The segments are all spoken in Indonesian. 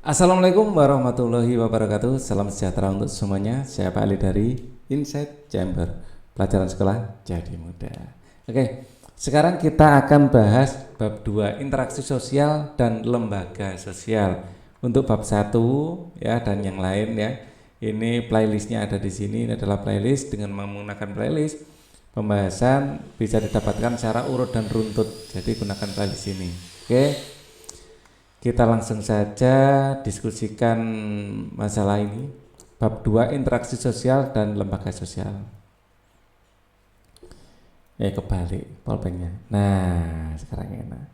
Assalamualaikum warahmatullahi wabarakatuh. Salam sejahtera untuk semuanya. Saya Pak Ali dari Insight Chamber, pelajaran sekolah jadi mudah. Oke, sekarang kita akan bahas bab 2, interaksi sosial dan lembaga sosial. Untuk bab 1 ya dan yang lain ya. Ini playlistnya ada di sini. Ini adalah playlist. Dengan menggunakan playlist, pembahasan bisa didapatkan secara urut dan runtut. Jadi gunakan playlist ini. Oke. Kita langsung saja diskusikan masalah ini. Bab 2, interaksi sosial dan lembaga sosial. Kebalik pulpennya. Nah, sekarang enak.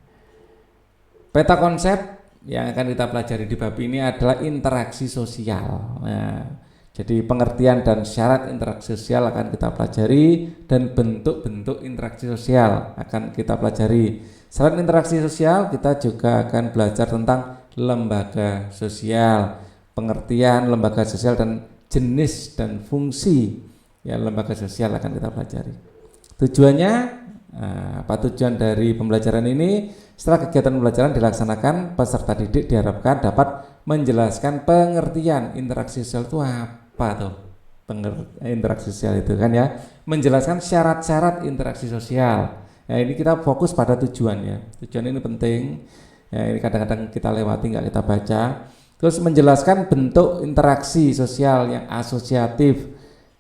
Peta konsep yang akan kita pelajari di bab ini adalah interaksi sosial. Nah, jadi pengertian dan syarat interaksi sosial akan kita pelajari dan bentuk-bentuk interaksi sosial akan kita pelajari. Selain interaksi sosial, kita juga akan belajar tentang lembaga sosial, pengertian lembaga sosial dan jenis dan fungsi ya lembaga sosial akan kita pelajari. Tujuannya, apa tujuan dari pembelajaran ini? Setelah kegiatan pembelajaran dilaksanakan, peserta didik diharapkan dapat menjelaskan pengertian interaksi sosial itu apa tuh? Interaksi sosial itu kan ya, menjelaskan syarat-syarat interaksi sosial. Nah, ini kita fokus pada tujuan ya. Tujuan ini penting. Ya, ini kadang-kadang kita lewati, nggak kita baca. Terus menjelaskan bentuk interaksi sosial yang asosiatif,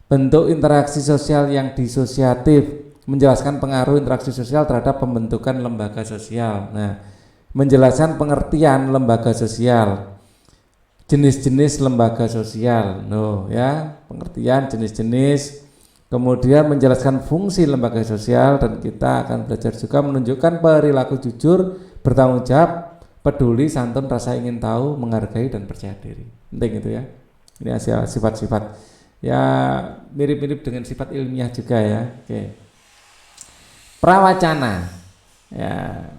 bentuk interaksi sosial yang disosiatif, menjelaskan pengaruh interaksi sosial terhadap pembentukan lembaga sosial. Nah, menjelaskan pengertian lembaga sosial, jenis-jenis lembaga sosial. Ya, pengertian jenis-jenis. Kemudian menjelaskan fungsi lembaga sosial dan kita akan belajar juga menunjukkan perilaku jujur, bertanggung jawab, peduli, santun, rasa ingin tahu, menghargai dan percaya diri. Penting itu ya. Ini sifat-sifat ya mirip-mirip dengan sifat ilmiah juga ya. Oke. Prawacana. Ya.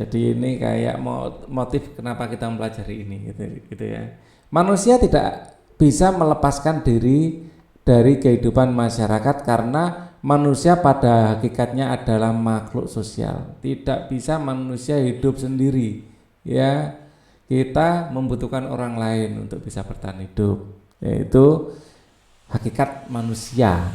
Jadi ini kayak motif kenapa kita mempelajari ini gitu ya. Manusia tidak bisa melepaskan diri dari kehidupan masyarakat karena manusia pada hakikatnya adalah makhluk sosial. Tidak bisa manusia hidup sendiri. Ya, kita membutuhkan orang lain untuk bisa bertahan hidup. Yaitu hakikat manusia.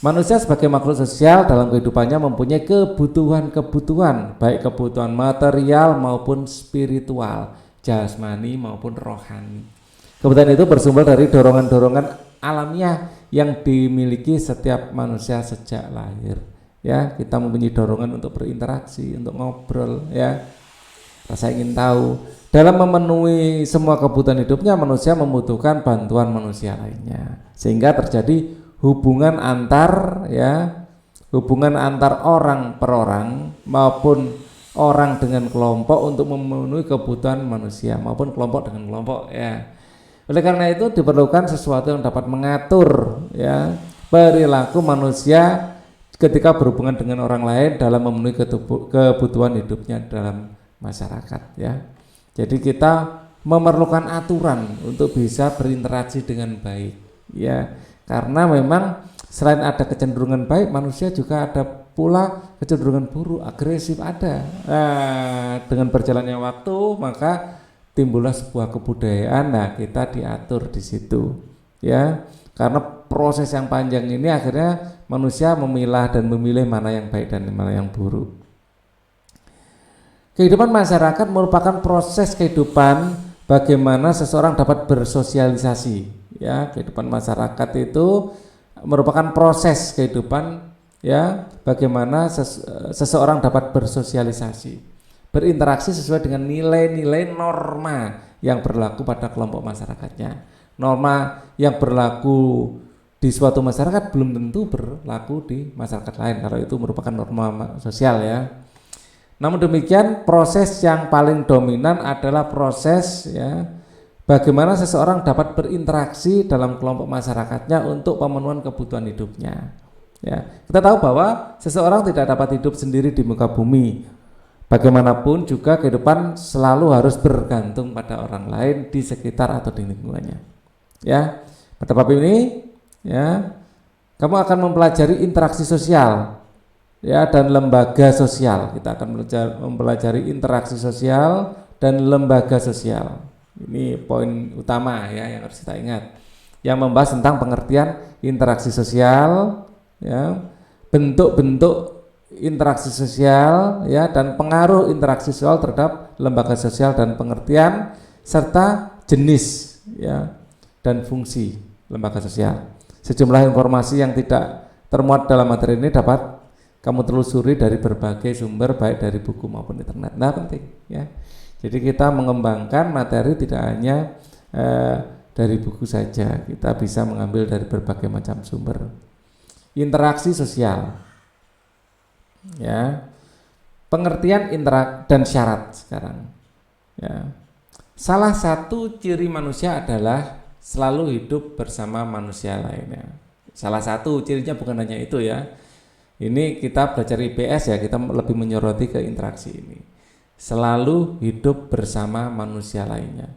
Manusia sebagai makhluk sosial dalam kehidupannya mempunyai kebutuhan-kebutuhan, baik kebutuhan material maupun spiritual, jasmani maupun rohani. Kebutuhan itu bersumber dari dorongan-dorongan alamiah yang dimiliki setiap manusia sejak lahir. Ya, kita mempunyai dorongan untuk berinteraksi, untuk ngobrol, ya, rasa ingin tahu. Dalam memenuhi semua kebutuhan hidupnya, manusia membutuhkan bantuan manusia lainnya, sehingga terjadi hubungan antar orang per orang maupun orang dengan kelompok untuk memenuhi kebutuhan manusia maupun kelompok dengan kelompok ya. Oleh karena itu diperlukan sesuatu yang dapat mengatur ya perilaku manusia ketika berhubungan dengan orang lain dalam memenuhi kebutuhan hidupnya dalam masyarakat ya. Jadi kita memerlukan aturan untuk bisa berinteraksi dengan baik ya. Karena memang selain ada kecenderungan baik, manusia juga ada pula kecenderungan buruk, agresif ada. Nah, dengan berjalannya waktu maka timbullah sebuah kebudayaan. Nah, kita diatur di situ ya. Karena proses yang panjang ini akhirnya manusia memilah dan memilih mana yang baik dan mana yang buruk. Kehidupan masyarakat merupakan proses kehidupan bagaimana seseorang dapat bersosialisasi ya. Kehidupan masyarakat itu merupakan proses kehidupan ya, bagaimana seseorang dapat bersosialisasi, berinteraksi sesuai dengan nilai-nilai norma yang berlaku pada kelompok masyarakatnya. Norma yang berlaku di suatu masyarakat belum tentu berlaku di masyarakat lain kalau itu merupakan norma sosial ya. Namun demikian proses yang paling dominan adalah proses ya bagaimana seseorang dapat berinteraksi dalam kelompok masyarakatnya untuk pemenuhan kebutuhan hidupnya. Ya, kita tahu bahwa seseorang tidak dapat hidup sendiri di muka bumi. Bagaimanapun juga kehidupan selalu harus bergantung pada orang lain di sekitar atau di lingkungannya. Ya, pada bab ini ya, kamu akan mempelajari interaksi sosial ya dan lembaga sosial. Kita akan mempelajari interaksi sosial dan lembaga sosial. Ini Ini poin utama ya yang harus kita ingat. Yang membahas tentang pengertian interaksi sosial, ya, bentuk-bentuk interaksi sosial, ya, dan pengaruh interaksi sosial terhadap lembaga sosial dan pengertian serta jenis, ya, dan fungsi lembaga sosial. Sejumlah informasi yang tidak termuat dalam materi ini dapat kamu telusuri dari berbagai sumber baik dari buku maupun internet. Nah, penting ya. Jadi kita mengembangkan materi tidak hanya dari buku saja, kita bisa mengambil dari berbagai macam sumber. Interaksi sosial, ya, pengertian dan syarat sekarang. Ya. Salah satu ciri manusia adalah selalu hidup bersama manusia lainnya. Salah satu cirinya, bukan hanya itu ya. Ini kita belajar IPS ya, kita lebih menyoroti ke interaksi ini. Selalu hidup bersama manusia lainnya.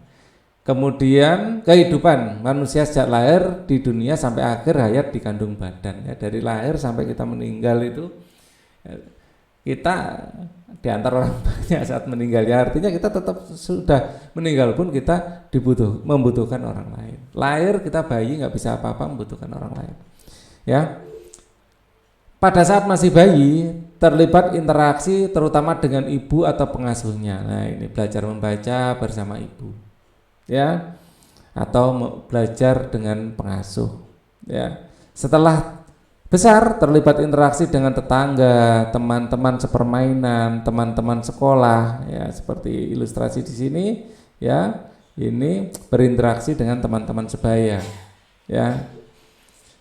Kemudian kehidupan manusia sejak lahir di dunia sampai akhir hayat di kandung badan, ya. Dari lahir sampai kita meninggal itu kita diantar orang banyak saat meninggal, ya. Artinya kita tetap sudah meninggal pun kita membutuhkan orang lain. Lahir kita bayi nggak bisa apa-apa, membutuhkan orang lain, ya. Pada saat masih bayi terlibat interaksi terutama dengan ibu atau pengasuhnya. Nah, ini belajar membaca bersama ibu, ya, atau belajar dengan pengasuh, ya. Setelah besar terlibat interaksi dengan tetangga, teman-teman sepermainan, teman-teman sekolah, ya, seperti ilustrasi di sini, ya. Ini berinteraksi dengan teman-teman sebaya, ya.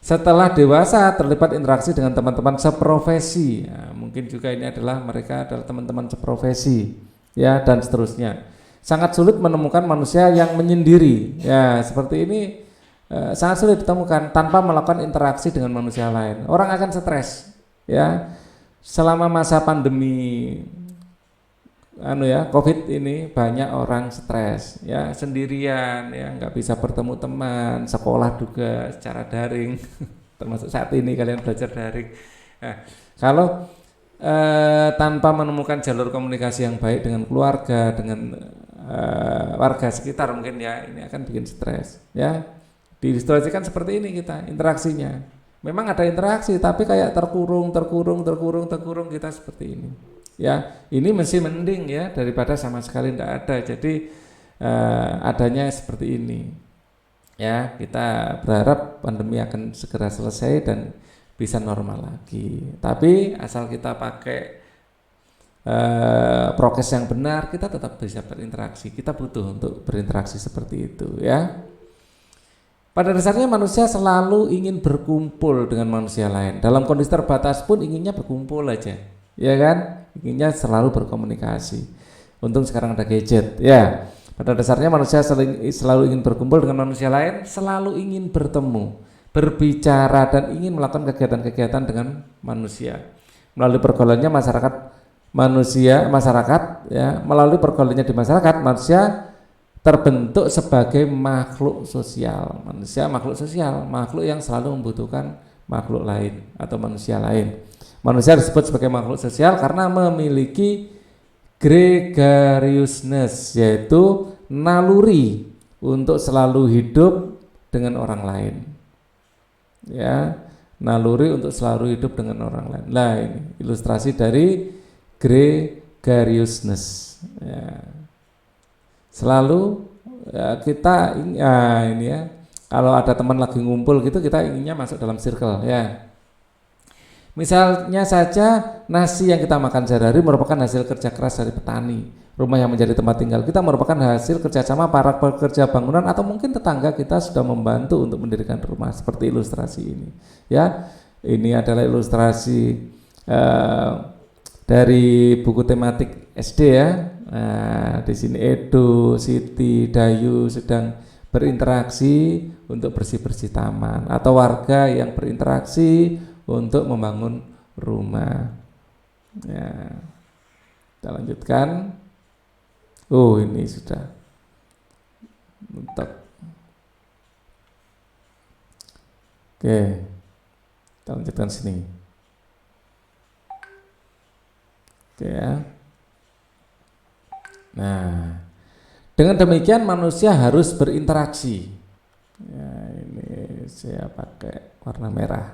Setelah dewasa terlibat interaksi dengan teman-teman seprofesi, ya, mungkin juga ini adalah mereka adalah teman-teman seprofesi, ya, dan seterusnya. Sangat sulit menemukan manusia yang menyendiri, ya, seperti ini sangat sulit ditemukan tanpa melakukan interaksi dengan manusia lain. Orang akan stres, ya, selama masa pandemi COVID ini banyak orang stres, ya, sendirian, ya, nggak bisa bertemu teman, sekolah juga secara daring, termasuk saat ini kalian belajar daring. Nah, kalau tanpa menemukan jalur komunikasi yang baik dengan keluarga, dengan warga sekitar mungkin, ya, ini akan bikin stres, ya. Diilustrasikan seperti ini kita interaksinya. Memang ada interaksi tapi kayak terkurung kita seperti ini. Ya, ini masih mending ya daripada sama sekali tidak ada. Jadi adanya seperti ini. Ya, kita berharap pandemi akan segera selesai dan bisa normal lagi. Tapi asal kita pakai prokes yang benar, kita tetap bisa berinteraksi. Kita butuh untuk berinteraksi seperti itu, ya. Pada dasarnya manusia selalu ingin berkumpul dengan manusia lain. Dalam kondisi terbatas pun inginnya berkumpul aja, ya kan? Inginnya selalu berkomunikasi. Untung sekarang ada gadget, ya. Pada dasarnya manusia selalu ingin berkumpul dengan manusia lain, selalu ingin bertemu, berbicara, dan ingin melakukan kegiatan-kegiatan dengan manusia. Melalui pergaulannya melalui pergaulannya di masyarakat, manusia terbentuk sebagai makhluk sosial. Manusia makhluk sosial, makhluk yang selalu membutuhkan makhluk lain atau manusia lain. Manusia disebut sebagai makhluk sosial karena memiliki gregariousness, yaitu naluri untuk selalu hidup dengan orang lain. Ya, naluri untuk selalu hidup dengan orang lain. Nah, ini ilustrasi dari gregariousness. Ya. Selalu kita ini ya, kalau ada teman lagi ngumpul gitu, kita inginnya masuk dalam circle, ya. Misalnya saja nasi yang kita makan sehari-hari merupakan hasil kerja keras dari petani. Rumah yang menjadi tempat tinggal kita merupakan hasil kerjasama para pekerja bangunan atau mungkin tetangga kita sudah membantu untuk mendirikan rumah. Seperti ilustrasi ini, ya. Ini adalah ilustrasi dari buku tematik SD, ya. Nah, di sini Edo, Siti, Dayu sedang berinteraksi untuk bersih-bersih taman, atau warga yang berinteraksi untuk membangun rumah. Ya, kita lanjutkan. Oh, ini sudah mentok. Oke, kita lanjutkan sini. Oke, ya. Nah, Dengan demikian manusia harus berinteraksi. Ya, ini saya pakai warna merah.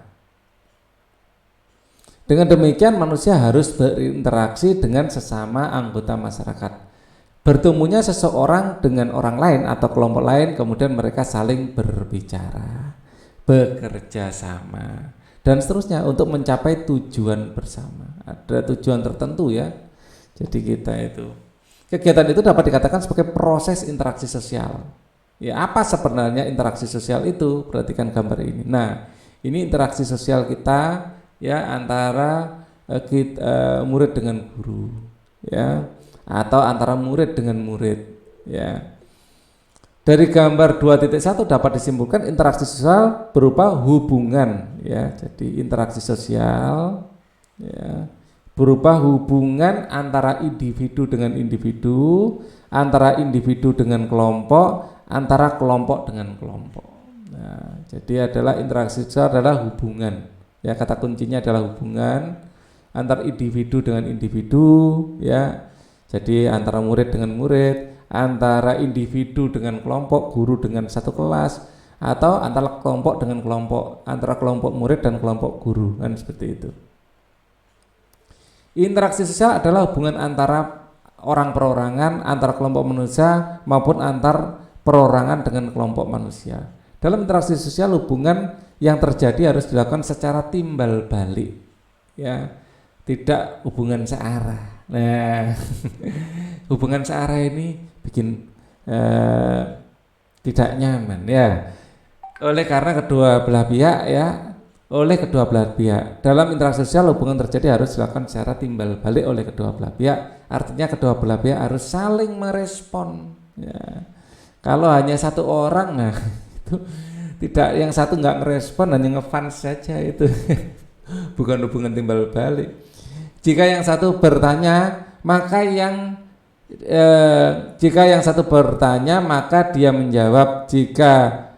Dengan demikian manusia harus berinteraksi dengan sesama anggota masyarakat. Bertemunya seseorang dengan orang lain atau kelompok lain, kemudian mereka saling berbicara, bekerja sama, dan seterusnya untuk mencapai tujuan bersama. Ada tujuan tertentu ya. Jadi kita itu, kegiatan itu dapat dikatakan sebagai proses interaksi sosial. Ya, apa sebenarnya interaksi sosial itu? Perhatikan gambar ini. Nah, ini interaksi sosial kita ya antara murid dengan guru, ya, atau antara murid dengan murid, ya. Dari gambar 2.1 dapat disimpulkan interaksi sosial berupa hubungan, ya. Jadi interaksi sosial, ya, berupa hubungan antara individu dengan individu, antara individu dengan kelompok, antara kelompok dengan kelompok. Nah, jadi adalah interaksi sosial adalah hubungan. Ya, kata kuncinya adalah hubungan antar individu dengan individu, ya. Jadi antara murid dengan murid, antara individu dengan kelompok, guru dengan satu kelas, atau antara kelompok dengan kelompok, antara kelompok murid dan kelompok guru, kan seperti itu. Interaksi sosial adalah hubungan antara orang perorangan, antara kelompok manusia maupun antar perorangan dengan kelompok manusia. Dalam interaksi sosial hubungan yang terjadi harus dilakukan secara timbal balik, ya, tidak hubungan searah. Nah, hubungan searah ini bikin tidak nyaman, ya. Oleh karena kedua belah pihak, ya, oleh kedua belah pihak. Dalam interaksi sosial hubungan terjadi harus dilakukan secara timbal balik oleh kedua belah pihak. Artinya kedua belah pihak harus saling merespon. Ya. Kalau hanya satu orang, nah itu tidak, yang satu nggak merespon, hanya ngefans saja, itu bukan hubungan timbal balik. Jika yang satu bertanya, maka jika yang satu bertanya, maka dia menjawab. Jika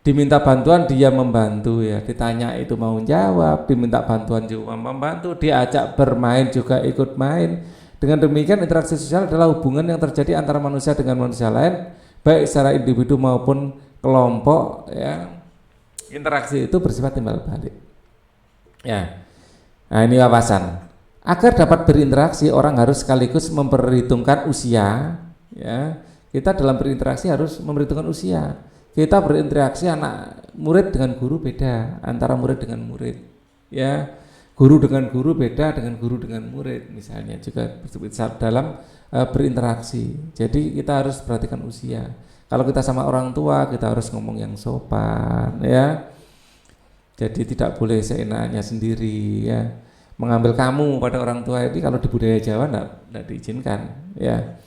diminta bantuan, dia membantu, ya. Ditanya itu mau jawab, diminta bantuan juga membantu, diajak bermain juga ikut main. Dengan demikian interaksi sosial adalah hubungan yang terjadi antara manusia dengan manusia lain, baik secara individu maupun kelompok, ya. Interaksi itu bersifat timbal balik, ya. Nah, ini wawasan. Agar dapat berinteraksi, orang harus sekaligus memperhitungkan usia, ya. Kita dalam berinteraksi harus memperhitungkan usia. Kita berinteraksi anak murid dengan guru beda, antara murid dengan murid, ya. Guru dengan guru beda dengan guru dengan murid, misalnya juga dalam berinteraksi. Jadi kita harus perhatikan usia. Kalau kita sama orang tua, kita harus ngomong yang sopan, ya. Jadi tidak boleh seenaknya sendiri, ya. Mengambil kamu pada orang tua ini kalau di budaya Jawa tidak diizinkan, ya.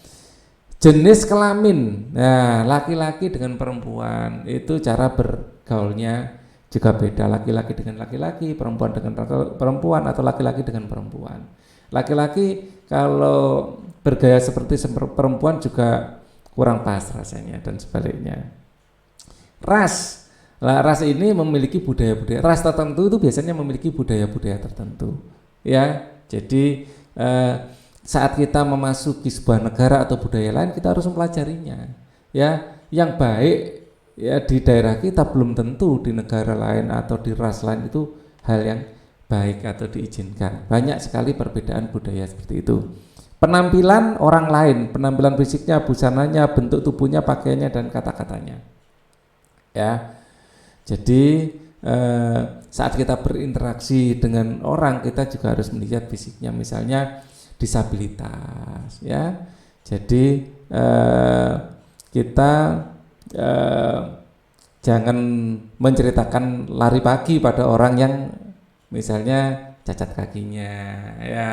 Jenis kelamin, nah laki-laki dengan perempuan itu cara bergaulnya juga beda. Laki-laki dengan laki-laki, perempuan dengan perempuan, atau laki-laki dengan perempuan. Laki-laki kalau bergaya seperti perempuan juga kurang pas rasanya, dan sebaliknya. Ras, ras ini memiliki budaya-budaya. Ras tertentu itu biasanya memiliki budaya-budaya tertentu, ya. Jadi saat kita memasuki sebuah negara atau budaya lain, kita harus mempelajarinya, ya. Yang baik, ya, di daerah kita belum tentu di negara lain atau di ras lain itu hal yang baik atau diizinkan. Banyak sekali perbedaan budaya seperti itu. Penampilan orang lain, penampilan fisiknya, busananya, bentuk tubuhnya, pakaiannya, dan kata-katanya, ya. Jadi saat kita berinteraksi dengan orang, kita juga harus melihat fisiknya, misalnya disabilitas, ya. Jadi kita jangan menceritakan lari pagi pada orang yang misalnya cacat kakinya, ya.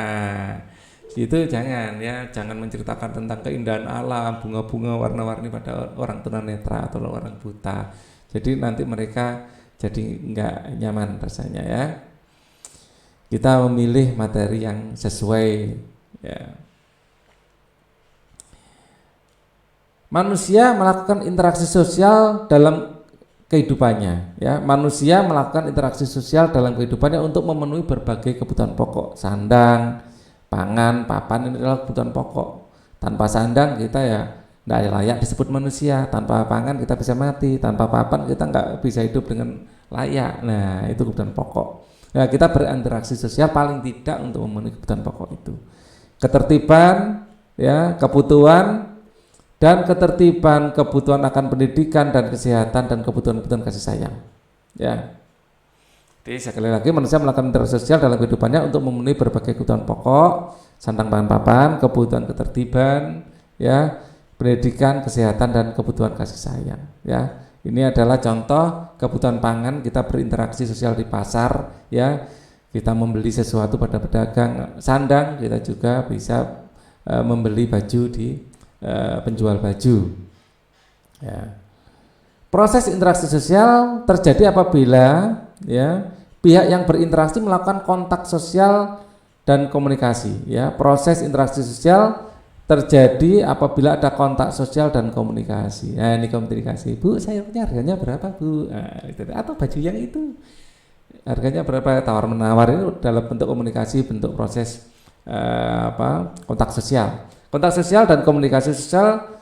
Itu jangan, ya. Jangan menceritakan tentang keindahan alam, bunga-bunga warna-warni pada orang tunanetra atau orang buta. Jadi nanti mereka jadi nggak nyaman rasanya, ya. Kita memilih materi yang sesuai, ya. Manusia melakukan interaksi sosial dalam kehidupannya, ya. Manusia melakukan interaksi sosial dalam kehidupannya untuk memenuhi berbagai kebutuhan pokok. Sandang, pangan, papan, ini adalah kebutuhan pokok. Tanpa sandang kita ya tidak layak disebut manusia. Tanpa pangan kita bisa mati, tanpa papan kita nggak bisa hidup dengan layak. Nah, itu kebutuhan pokok. Nah, kita berinteraksi sosial paling tidak untuk memenuhi kebutuhan pokok itu. Ketertiban, ya, kebutuhan dan ketertiban, kebutuhan akan pendidikan dan kesehatan dan kebutuhan-kebutuhan kasih sayang. Ya. Jadi sekali lagi manusia melakukan interaksi sosial dalam kehidupannya untuk memenuhi berbagai kebutuhan pokok, sandang pangan papan, kebutuhan ketertiban, ya, pendidikan, kesehatan dan kebutuhan kasih sayang. Ya, ini adalah contoh kebutuhan pangan. Kita berinteraksi sosial di pasar, ya, kita membeli sesuatu pada pedagang sandang, kita juga bisa membeli baju di penjual baju. Ya. Proses interaksi sosial terjadi apabila, ya, pihak yang berinteraksi melakukan kontak sosial dan komunikasi. Ya, proses interaksi sosial terjadi apabila ada kontak sosial dan komunikasi. Nah, ini komunikasi. Bu, sayurnya harganya berapa, Bu? Nah, atau baju yang itu harganya berapa? Tawar menawar itu dalam bentuk komunikasi, bentuk proses kontak sosial. Kontak sosial dan komunikasi sosial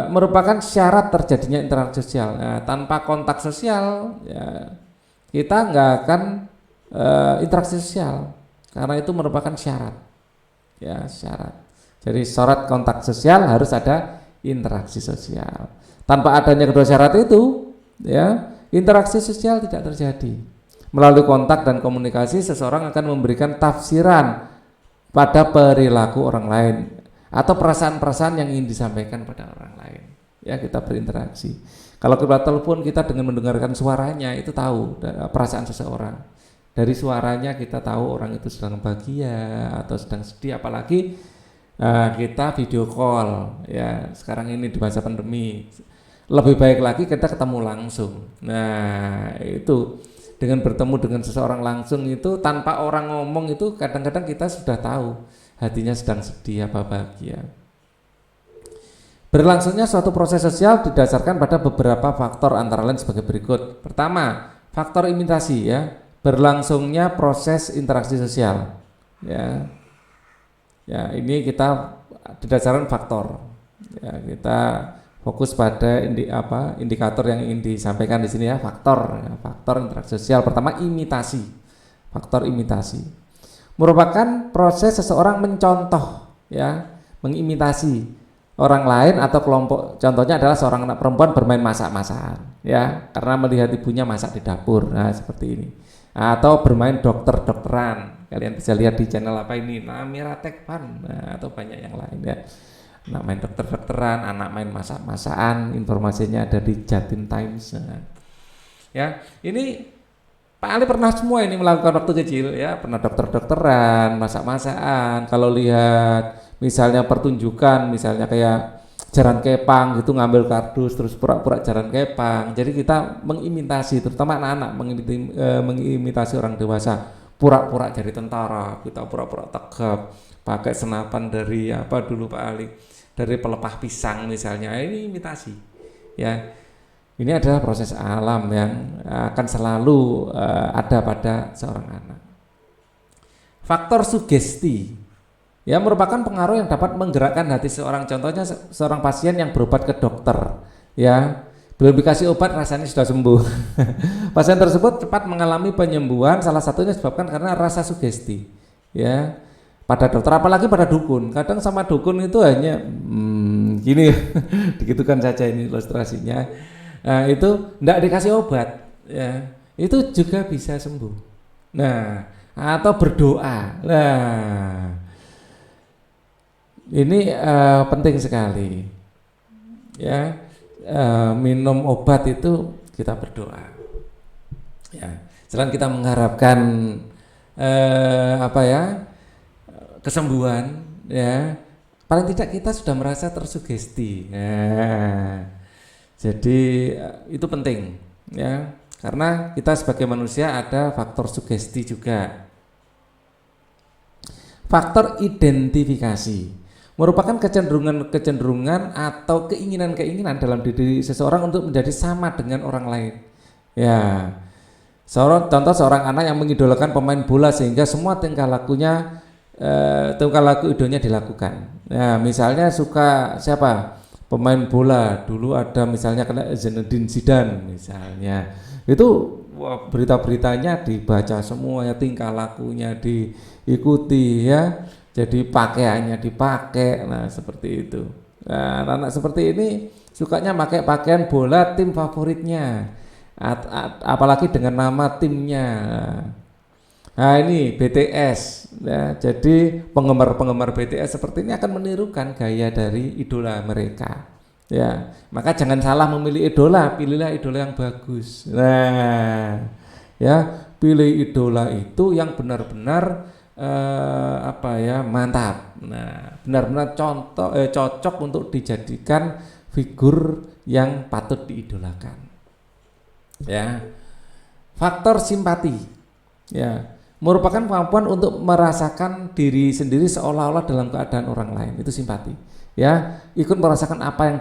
merupakan syarat terjadinya interaksi sosial. Nah, tanpa kontak sosial, ya, kita nggak akan interaksi sosial karena itu merupakan syarat. Ya, syarat. Jadi syarat kontak sosial harus ada interaksi sosial. Tanpa adanya kedua syarat itu, ya, interaksi sosial tidak terjadi. Melalui kontak dan komunikasi, seseorang akan memberikan tafsiran pada perilaku orang lain atau perasaan-perasaan yang ingin disampaikan pada orang lain. Ya, kita berinteraksi. Kalau kita telepon, kita dengan mendengarkan suaranya itu tahu perasaan seseorang. Dari suaranya kita tahu orang itu sedang bahagia atau sedang sedih. Apalagi kita video call. Ya, sekarang ini di masa pandemi lebih baik lagi kita ketemu langsung. Nah, itu dengan bertemu dengan seseorang langsung itu tanpa orang ngomong itu kadang-kadang kita sudah tahu hatinya sedang sedih apa bahagia. Berlangsungnya suatu proses sosial didasarkan pada beberapa faktor antara lain sebagai berikut. Pertama, faktor imitasi, ya, berlangsungnya proses interaksi sosial. Ya, ya, ini kita didasarkan faktor. Ya, kita fokus pada indikator yang ingin disampaikan di sini, ya, faktor, ya, faktor interaksi sosial. Pertama, imitasi. Faktor imitasi merupakan proses seseorang mencontoh, ya, mengimitasi orang lain atau kelompok. Contohnya adalah seorang anak perempuan bermain masak-masakan, ya, karena melihat ibunya masak di dapur. Nah, seperti ini. Atau bermain dokter-dokteran. Kalian bisa lihat di channel apa ini, Namira Tekpan, nah, atau banyak yang lain, ya. Anak main dokter-dokteran, anak main masak-masakan, informasinya ada di Jatim Times. Nah, ya, ini Pak Ali pernah semua ini melakukan waktu kecil, ya, pernah dokter-dokteran, masak-masakan. Kalau lihat misalnya pertunjukan, misalnya kayak jaran kepang gitu, ngambil kardus terus pura-pura jaran kepang. Jadi kita mengimitasi, terutama anak-anak mengimitasi orang dewasa, pura-pura jadi tentara, kita pura-pura tegap, pakai senapan dari apa dulu Pak Ali, dari pelepah pisang misalnya. Ini imitasi, ya. Ini adalah proses alam yang akan selalu ada pada seorang anak. Faktor sugesti, ya, merupakan pengaruh yang dapat menggerakkan hati seorang. Contohnya seorang pasien yang berobat ke dokter, ya, belum dikasih obat rasanya sudah sembuh. Pasien tersebut cepat mengalami penyembuhan, salah satunya disebabkan karena rasa sugesti, ya, pada dokter, apalagi pada dukun. Kadang sama dukun itu hanya gini, digitukan saja ini ilustrasinya. Nah, itu tidak dikasih obat, ya, itu juga bisa sembuh. Nah, atau berdoa. Nah, ini penting sekali, ya, minum obat itu kita berdoa, ya. Selain kita mengharapkan kesembuhan, ya, paling tidak kita sudah merasa tersugesti. Nah, jadi itu penting, ya, karena kita sebagai manusia ada faktor sugesti juga. Faktor identifikasi merupakan kecenderungan atau keinginan-keinginan dalam diri seseorang untuk menjadi sama dengan orang lain. Ya, contoh seorang anak yang mengidolakan pemain bola sehingga semua tingkah laku idolanya dilakukan. Nah, misalnya suka siapa? pemain bola dulu ada misalnya kena Zinedine Zidane misalnya, itu wah, berita-beritanya dibaca semuanya, tingkah lakunya diikuti ya, jadi pakaiannya dipakai, nah seperti itu. Nah, anak seperti ini sukanya pakai pakaian bola tim favoritnya, apalagi dengan nama timnya. Nah ini BTS ya, jadi penggemar-penggemar BTS seperti ini akan menirukan gaya dari idola mereka ya, maka jangan salah memilih idola, pilihlah idola yang bagus. Nah ya, pilih idola itu yang benar-benar apa ya, mantap. Nah benar-benar cocok untuk dijadikan figur yang patut diidolakan ya. Faktor simpati ya, merupakan kemampuan untuk merasakan diri sendiri seolah-olah dalam keadaan orang lain, itu simpati ya, ikut merasakan apa yang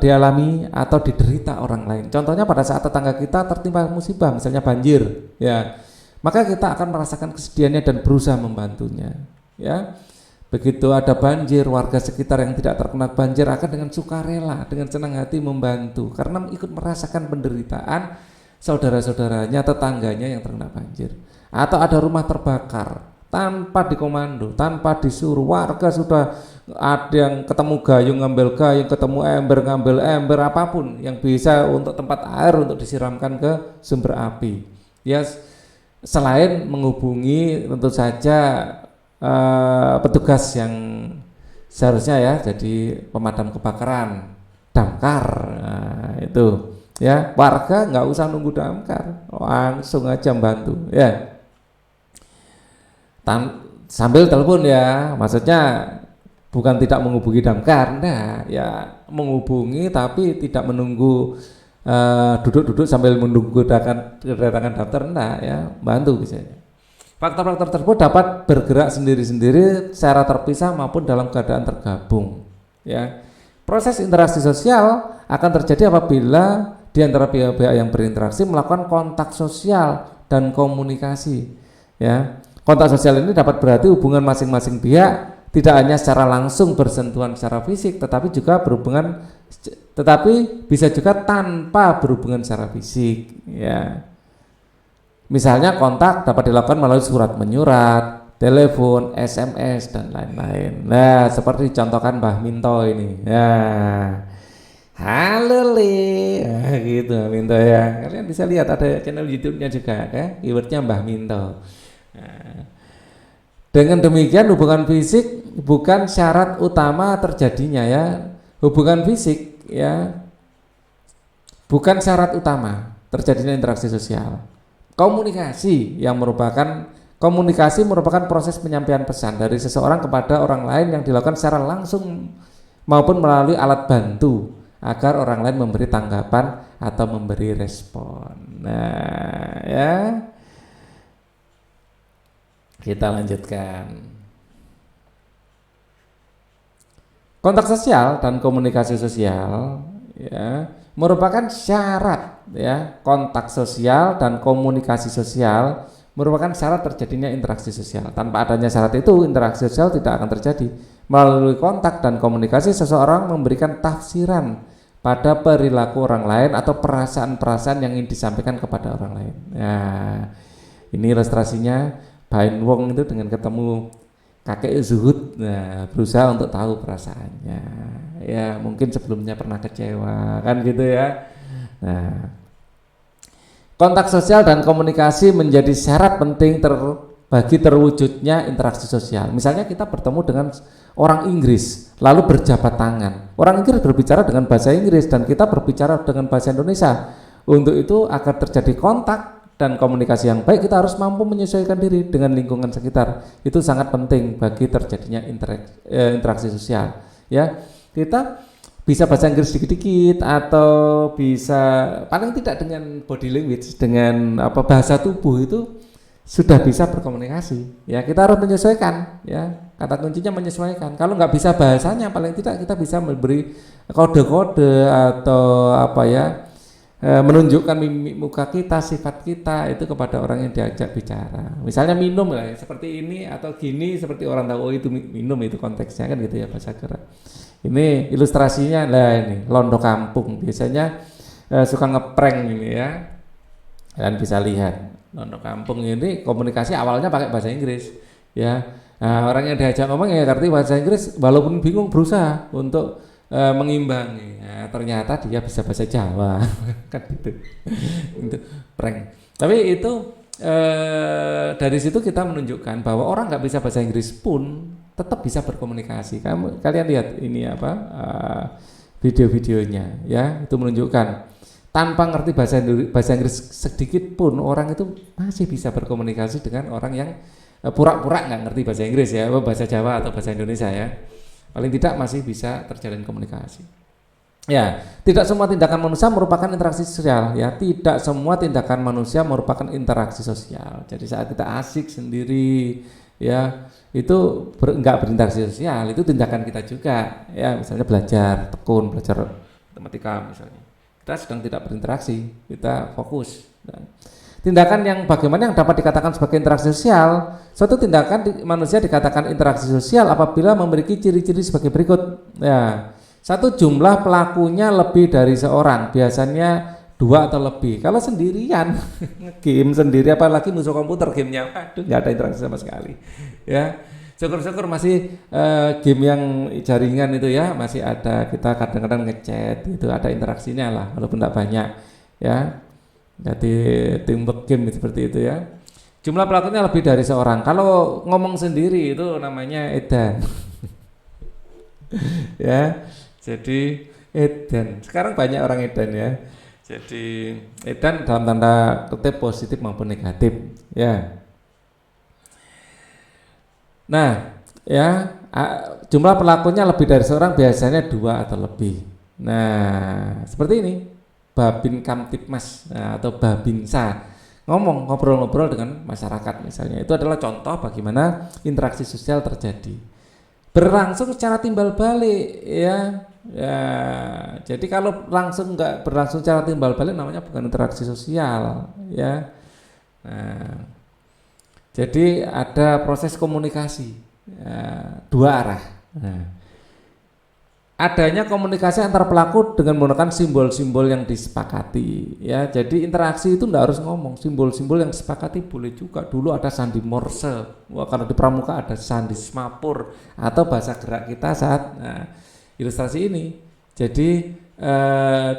dialami atau diderita orang lain. Contohnya pada saat tetangga kita tertimpa musibah, misalnya banjir ya, maka kita akan merasakan kesedihannya dan berusaha membantunya ya. Begitu ada banjir, warga sekitar yang tidak terkena banjir akan dengan sukarela, dengan senang hati membantu, karena ikut merasakan penderitaan saudara-saudaranya, tetangganya yang terkena banjir. Atau ada rumah terbakar, tanpa dikomando, tanpa disuruh, warga sudah ada yang ketemu gayung ngambil gayung, ketemu ember ngambil ember, apapun yang bisa untuk tempat air untuk disiramkan ke sumber api ya. Selain menghubungi tentu saja petugas yang seharusnya ya, jadi pemadam kebakaran, damkar, nah, itu ya, warga nggak usah nunggu damkar, langsung aja bantu ya. Sambil telepon ya, maksudnya bukan tidak menghubungi damkar, enggak ya, menghubungi tapi tidak menunggu duduk-duduk sambil menunggu kedatangan damkar, enggak ya, bantu misalnya. Faktor-faktor tersebut dapat bergerak sendiri-sendiri secara terpisah maupun dalam keadaan tergabung ya. Proses interaksi sosial akan terjadi apabila di antara pihak-pihak yang berinteraksi melakukan kontak sosial dan komunikasi ya. Kontak sosial ini dapat berarti hubungan masing-masing pihak tidak hanya secara langsung bersentuhan secara fisik, tetapi bisa juga tanpa berhubungan secara fisik ya. Misalnya kontak dapat dilakukan melalui surat menyurat, telepon, SMS dan lain-lain. Nah, seperti dicontohkan Mbah Minto ini. Ya. Halo Li, gitu Mbah Minto ya. Kalian bisa lihat ada channel YouTube-nya juga ya, keywordnya Mbah Minto. Nah, dengan demikian hubungan fisik bukan syarat utama terjadinya ya. Hubungan fisik ya bukan syarat utama terjadinya interaksi sosial. Komunikasi merupakan proses penyampaian pesan dari seseorang kepada orang lain yang dilakukan secara langsung maupun melalui alat bantu agar orang lain memberi tanggapan atau memberi respon. Nah, ya. Kita lanjutkan. Kontak sosial dan komunikasi sosial ya merupakan syarat ya. Kontak sosial dan komunikasi sosial merupakan syarat terjadinya interaksi sosial. Tanpa adanya syarat itu, interaksi sosial tidak akan terjadi. Melalui kontak dan komunikasi, seseorang memberikan tafsiran pada perilaku orang lain atau perasaan-perasaan yang ingin disampaikan kepada orang lain. Nah, ini ilustrasinya Bain Wong itu dengan ketemu kakek Zuhud, nah berusaha untuk tahu perasaannya. Ya mungkin sebelumnya pernah kecewa kan gitu ya. Nah, kontak sosial dan komunikasi menjadi syarat penting bagi terwujudnya interaksi sosial. Misalnya kita bertemu dengan orang Inggris lalu berjabat tangan. Orang Inggris berbicara dengan bahasa Inggris dan kita berbicara dengan bahasa Indonesia. Untuk itu agar terjadi kontak dan komunikasi yang baik, kita harus mampu menyesuaikan diri dengan lingkungan sekitar. Itu sangat penting bagi terjadinya interaksi sosial. Ya, kita bisa bahasa Inggris dikit-dikit atau bisa paling tidak dengan body language, dengan bahasa tubuh itu sudah bisa berkomunikasi. Ya, kita harus menyesuaikan. Ya, kata kuncinya menyesuaikan. Kalau nggak bisa bahasanya, paling tidak kita bisa memberi kode-kode atau menunjukkan mimik muka kita, sifat kita itu kepada orang yang diajak bicara. Misalnya minum lah, seperti ini atau gini, seperti orang tahu itu minum, itu konteksnya kan gitu ya bahasa gerak. Ini ilustrasinya lah, ini Londo Kampung biasanya suka ngeprank ini ya. Kalian bisa lihat Londo Kampung ini komunikasi awalnya pakai bahasa Inggris ya. Nah, orang yang diajak ngomong ya ngerti bahasa Inggris walaupun bingung berusaha untuk mengimbangi. Nah, ternyata dia bisa bahasa Jawa kan gitu. Itu prank. Tapi itu dari situ kita menunjukkan bahwa orang nggak bisa bahasa Inggris pun tetap bisa berkomunikasi. Kalian lihat ini apa video-videonya ya, itu menunjukkan tanpa ngerti bahasa Inggris sedikit pun orang itu masih bisa berkomunikasi dengan orang yang pura-pura nggak ngerti bahasa Inggris ya, bahasa Jawa atau bahasa Indonesia ya. Paling tidak masih bisa terjalin komunikasi. Ya, tidak semua tindakan manusia merupakan interaksi sosial ya. Tidak semua tindakan manusia merupakan interaksi sosial. Jadi saat kita asik sendiri ya, itu enggak berinteraksi sosial, itu tindakan kita juga ya. Misalnya belajar tekun, belajar matematika misalnya, kita sedang tidak berinteraksi, kita fokus. Tindakan yang bagaimana yang dapat dikatakan sebagai interaksi sosial? Suatu tindakan manusia dikatakan interaksi sosial apabila memiliki ciri-ciri sebagai berikut ya. Satu, jumlah pelakunya lebih dari seorang, biasanya 2 atau lebih. Kalau sendirian, game sendiri, apalagi musuh komputer gamenya, aduh nggak ada interaksi sama sekali. Ya, syukur-syukur masih game yang jaringan itu ya, masih ada, kita kadang-kadang ngechat, itu ada interaksinya lah, walaupun tidak banyak. Ya, jadi teamwork game seperti itu ya. Jumlah pelakunya lebih dari seorang. Kalau ngomong sendiri itu namanya edan. Ya. Jadi edan, sekarang banyak orang edan ya. Jadi edan dalam tanda kutip positif maupun negatif ya. Nah ya, jumlah pelakunya lebih dari seorang, biasanya 2 atau lebih. Nah seperti ini Babin Kamtipmas atau Babinsa, ngobrol-ngobrol dengan masyarakat misalnya. Itu adalah contoh bagaimana interaksi sosial terjadi, berlangsung secara timbal balik ya. Ya, jadi kalau langsung nggak berlangsung secara timbal balik namanya bukan interaksi sosial ya. Nah, jadi ada proses komunikasi ya, 2 arah. Nah, adanya komunikasi antar pelaku dengan menggunakan simbol-simbol yang disepakati ya. Jadi interaksi itu enggak harus ngomong, simbol-simbol yang disepakati boleh juga. Dulu ada sandi Morse, kalau di pramuka ada sandi semapur atau bahasa gerak kita saat ilustrasi ini. Jadi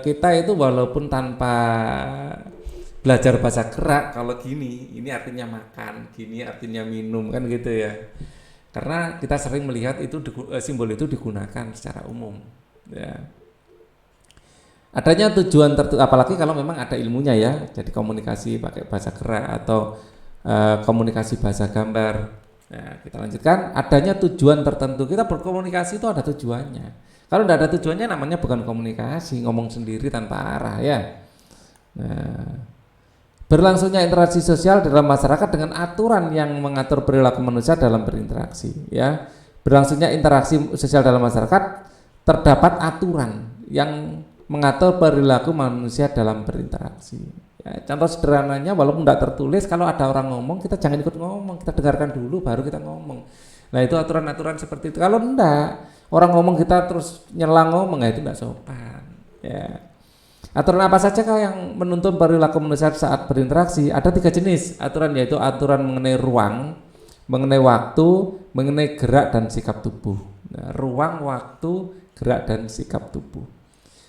kita itu walaupun tanpa belajar bahasa gerak, kalau gini ini artinya makan, gini artinya minum kan gitu ya. Karena kita sering melihat itu simbol itu digunakan secara umum ya. Adanya tujuan tertentu, apalagi kalau memang ada ilmunya ya. Jadi komunikasi pakai bahasa gerak atau komunikasi bahasa gambar. Nah, kita lanjutkan, adanya tujuan tertentu. Kita berkomunikasi itu ada tujuannya. Kalau tidak ada tujuannya namanya bukan komunikasi, ngomong sendiri tanpa arah ya. Nah, berlangsungnya interaksi sosial dalam masyarakat dengan aturan yang mengatur perilaku manusia dalam berinteraksi ya. Berlangsungnya interaksi sosial dalam masyarakat terdapat aturan yang mengatur perilaku manusia dalam berinteraksi ya. Contoh sederhananya, walaupun tidak tertulis, kalau ada orang ngomong kita jangan ikut ngomong, kita dengarkan dulu baru kita ngomong. Nah itu aturan-aturan seperti itu. Kalau enggak, orang ngomong kita terus nyelang ngomong, itu enggak sopan ya. Aturan apa saja yang menuntun perilaku manusia saat berinteraksi? Ada 3 jenis aturan, yaitu aturan mengenai ruang, mengenai waktu, mengenai gerak dan sikap tubuh. Nah, ruang, waktu, gerak dan sikap tubuh.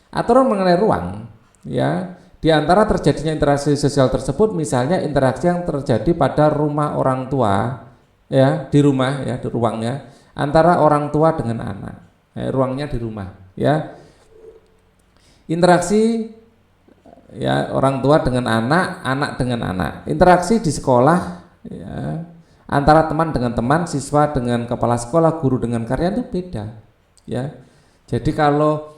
Aturan mengenai ruang ya, di antara terjadinya interaksi sosial tersebut misalnya interaksi yang terjadi pada rumah orang tua ya, di rumah ya, di ruangnya antara orang tua dengan anak. Ruangnya di rumah ya. Interaksi ya, orang tua dengan anak, anak dengan anak. Interaksi di sekolah ya, antara teman dengan teman, siswa dengan kepala sekolah, guru dengan karyawan itu beda ya. Jadi kalau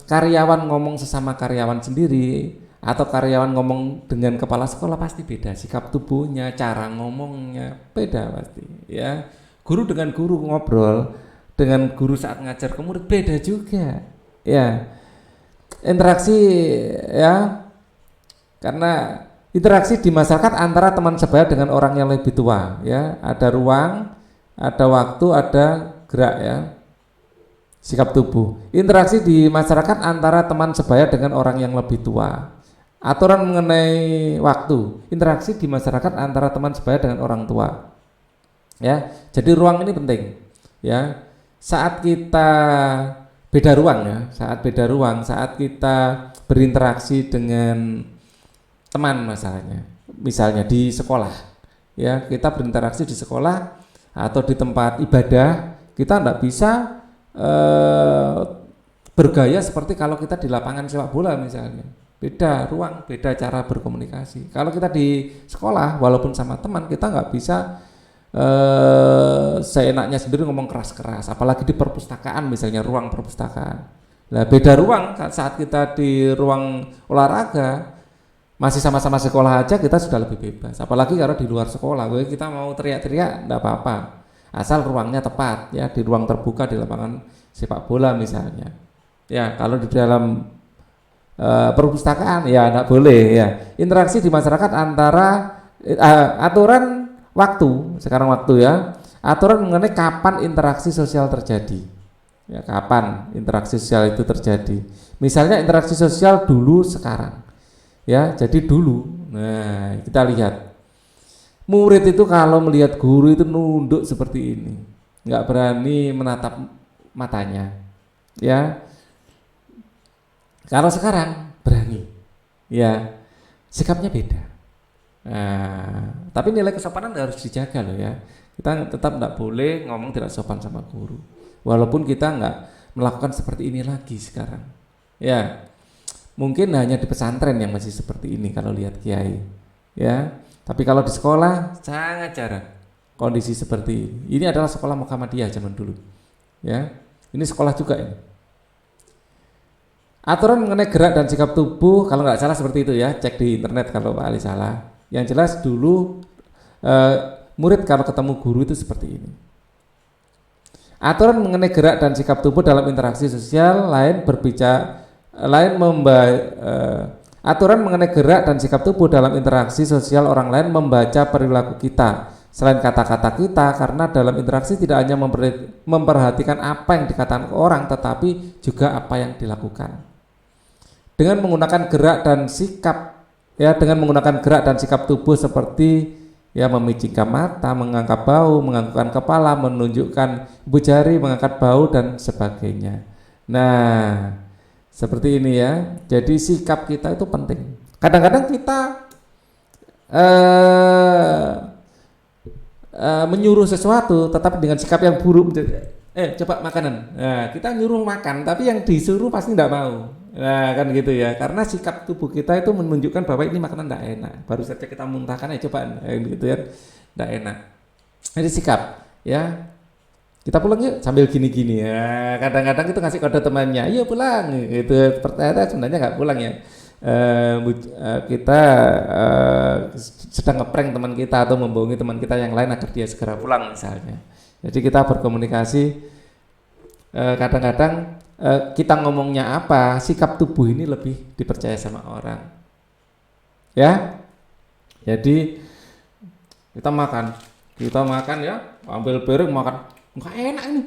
karyawan ngomong sesama karyawan sendiri atau karyawan ngomong dengan kepala sekolah pasti beda, sikap tubuhnya, cara ngomongnya beda pasti ya. Guru dengan guru ngobrol, dengan guru saat ngajar ke murid beda juga ya. Interaksi ya, karena interaksi di masyarakat antara teman sebaya dengan orang yang lebih tua ya. Ada ruang, ada waktu, ada gerak ya. sikap tubuh. Interaksi di masyarakat antara teman sebaya dengan orang yang lebih tua. Aturan mengenai waktu. Interaksi di masyarakat antara teman sebaya dengan orang tua. Ya, jadi ruang ini penting. Ya, saat kita beda ruang ya, saat kita berinteraksi dengan teman misalnya di sekolah. Ya, kita berinteraksi di sekolah atau di tempat ibadah, kita tidak bisa bergaya seperti kalau kita di lapangan sepak bola misalnya. Beda ruang, beda cara berkomunikasi. Kalau kita di sekolah, walaupun sama teman, kita nggak bisa seenaknya sendiri ngomong keras-keras, apalagi di perpustakaan misalnya, ruang perpustakaan. Nah, beda ruang saat kita di ruang olahraga, masih sama-sama sekolah aja kita sudah lebih bebas. Apalagi kalau di luar sekolah, kita mau teriak-teriak enggak apa-apa, asal ruangnya tepat ya, di ruang terbuka di lapangan sepak bola misalnya. Ya, kalau di dalam perpustakaan ya enggak boleh ya. Interaksi di masyarakat antara aturan waktu, sekarang waktu ya. Aturan mengenai kapan interaksi sosial terjadi. Ya, kapan interaksi sosial itu terjadi. Misalnya interaksi sosial dulu sekarang. Ya, jadi dulu. Nah, kita lihat. Murid itu kalau melihat guru itu nunduk seperti ini. Enggak berani menatap matanya. Ya. Kalau sekarang berani. Ya. Sikapnya beda. Nah, tapi nilai kesopanan harus dijaga loh ya. Kita tetap tidak boleh ngomong tidak sopan sama guru, walaupun kita nggak melakukan seperti ini lagi sekarang. Ya, mungkin hanya di pesantren yang masih seperti ini kalau lihat kiai. Ya, tapi kalau di sekolah sangat jarang kondisi seperti ini. Ini adalah sekolah Muhammadiyah zaman dulu. Ya, ini sekolah juga ini. Aturan mengenai gerak dan sikap tubuh, kalau nggak salah seperti itu ya. Cek di internet kalau Pak Ali salah. Yang jelas dulu murid kalau ketemu guru itu seperti ini. Aturan mengenai gerak dan sikap tubuh dalam interaksi sosial aturan mengenai gerak dan sikap tubuh dalam interaksi sosial orang lain membaca perilaku kita selain kata-kata kita, karena dalam interaksi tidak hanya memperhatikan apa yang dikatakan orang, tetapi juga apa yang dilakukan. Dengan menggunakan gerak dan sikap tubuh seperti ya memicingkan mata, mengangkat bahu, menganggukkan kepala, menunjukkan ibu jari, mengangkat bahu dan sebagainya. Nah, seperti ini ya. Jadi sikap kita itu penting. Kadang-kadang kita menyuruh sesuatu tetapi dengan sikap yang buruk, coba makanan. Nah, kita nyuruh makan tapi yang disuruh pasti tidak mau. Nah, kan gitu ya, karena sikap tubuh kita itu menunjukkan bahwa ini makanan tidak enak. Baru saja kita muntahkan, coba gitu ya, tidak enak. Jadi sikap ya, kita pulang yuk sambil gini-gini ya. Kadang-kadang itu ngasih kode temannya, ayo pulang gitu. Ternyata sebenarnya nggak pulang ya. Kita sedang ngeprank teman kita atau membohongi teman kita yang lain agar dia segera pulang misalnya. Jadi kita berkomunikasi, kadang-kadang kita ngomongnya apa, sikap tubuh ini lebih dipercaya sama orang. Ya. Jadi kita makan ya, ambil piring makan, nggak enak ini,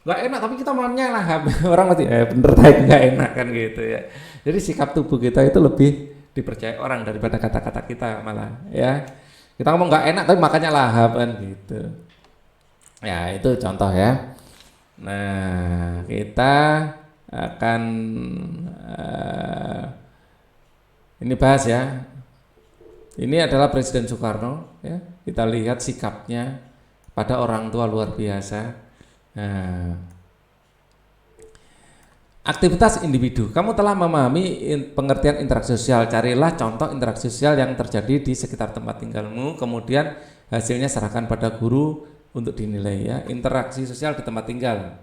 nggak enak, tapi kita maunya lah. Orang mati, bener tadi nggak enak kan gitu ya. Jadi sikap tubuh kita itu lebih dipercaya orang daripada kata-kata kita malah ya. Kita ngomong nggak enak tapi makannya lahap kan gitu. Ya itu contoh ya. Nah, kita akan ini bahas ya. Ini adalah Presiden Soekarno ya. Kita lihat sikapnya pada orang tua luar biasa. Nah, aktivitas individu. Kamu telah memahami pengertian interaksi sosial. Carilah contoh interaksi sosial yang terjadi di sekitar tempat tinggalmu, kemudian hasilnya serahkan pada guru untuk dinilai ya. Interaksi sosial di tempat tinggal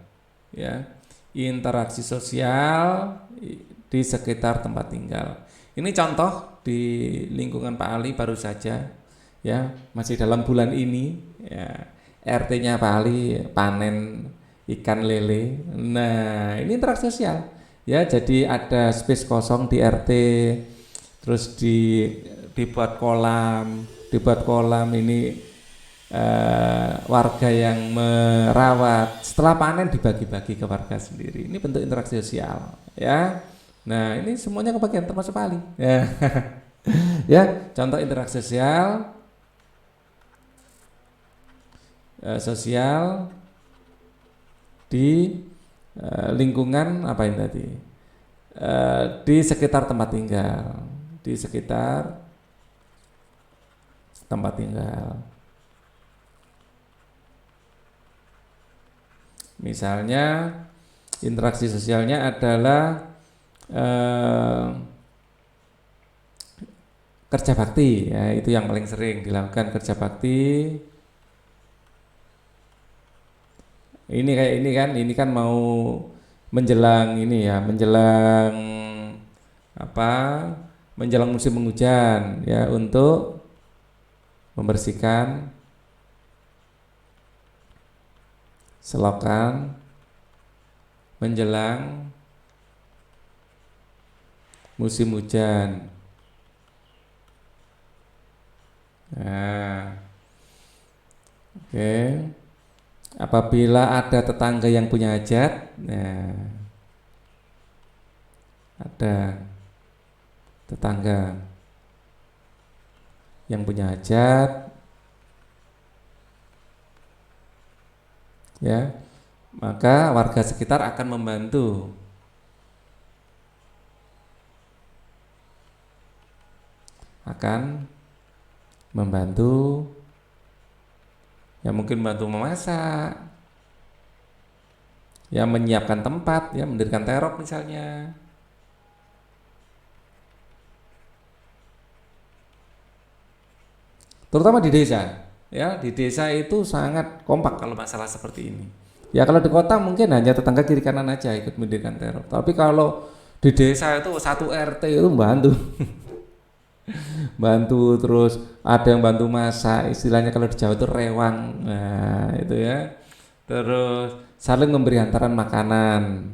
ya, interaksi sosial di sekitar tempat tinggal. Ini contoh di lingkungan Pak Ali baru saja ya, masih dalam bulan ini ya, RT-nya Pak Ali panen ikan lele. Nah, ini interaksi sosial ya, jadi ada space kosong di RT, terus dibuat kolam ini warga yang merawat, setelah panen dibagi-bagi ke warga sendiri. Ini bentuk interaksi sosial, ya. Nah, ini semuanya kebagian termasuk pali. Ya. Ya, contoh interaksi sosial, sosial di lingkungan apa ini tadi? Di sekitar tempat tinggal, di sekitar tempat tinggal. Misalnya interaksi sosialnya adalah kerja bakti, ya, itu yang paling sering dilakukan kerja bakti. Ini kayak ini kan mau menjelang ini ya, menjelang apa? Menjelang musim penghujan ya, untuk membersihkan selokan menjelang musim hujan. Nah, oke. Apabila ada tetangga yang punya hajat, nah, ada tetangga yang punya hajat, ya, maka warga sekitar akan membantu. Akan membantu, ya mungkin bantu memasak, ya menyiapkan tempat, ya mendirikan terop misalnya. Terutama di desa, ya di desa itu sangat kompak kalau masalah seperti ini. Ya kalau di kota mungkin hanya tetangga kiri kanan aja ikut mendirikan terop, tapi kalau di desa itu satu RT itu membantu. Bantu, terus ada yang bantu masak, istilahnya kalau di Jawa itu rewang, nah itu ya. Terus saling memberi hantaran makanan,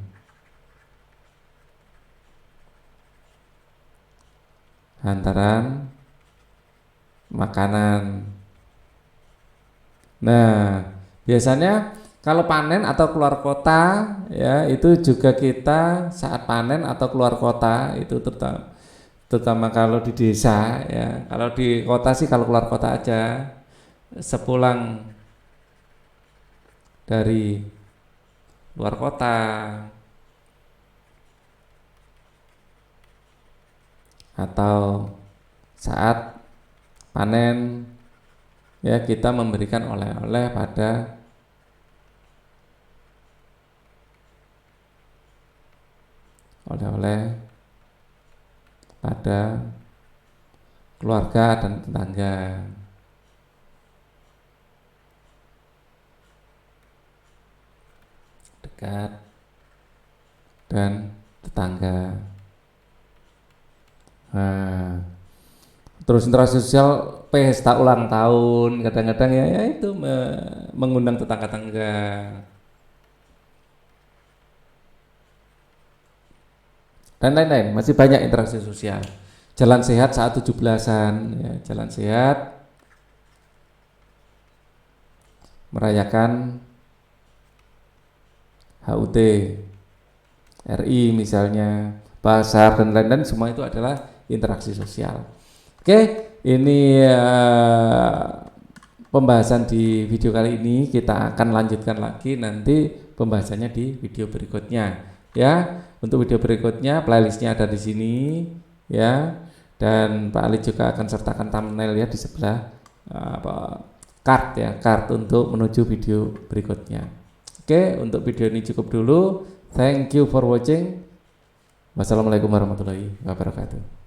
hantaran makanan. Nah, biasanya kalau panen atau keluar kota, ya itu juga kita saat panen atau keluar kota itu terutama kalau di desa, ya. Kalau di kota sih, kalau keluar kota aja, sepulang dari luar kota atau saat panen, ya kita memberikan oleh-oleh pada keluarga dan tetangga. Dekat dan tetangga. Nah, terus interaksi sosial, pesta ulang tahun, kadang-kadang ya itu mengundang tetangga-tetangga. Dan lain-lain, masih banyak interaksi sosial. Jalan sehat saat 17-an, ya, jalan sehat merayakan HUT RI misalnya, pasar dan lain-lain, semua itu adalah interaksi sosial. Oke, ini pembahasan di video kali ini. Kita akan lanjutkan lagi nanti pembahasannya di video berikutnya. Ya, untuk video berikutnya playlistnya ada di sini, ya, dan Pak Ali juga akan sertakan thumbnail ya di sebelah card untuk menuju video berikutnya. Oke, untuk video ini cukup dulu. Thank you for watching. Wassalamualaikum warahmatullahi wabarakatuh.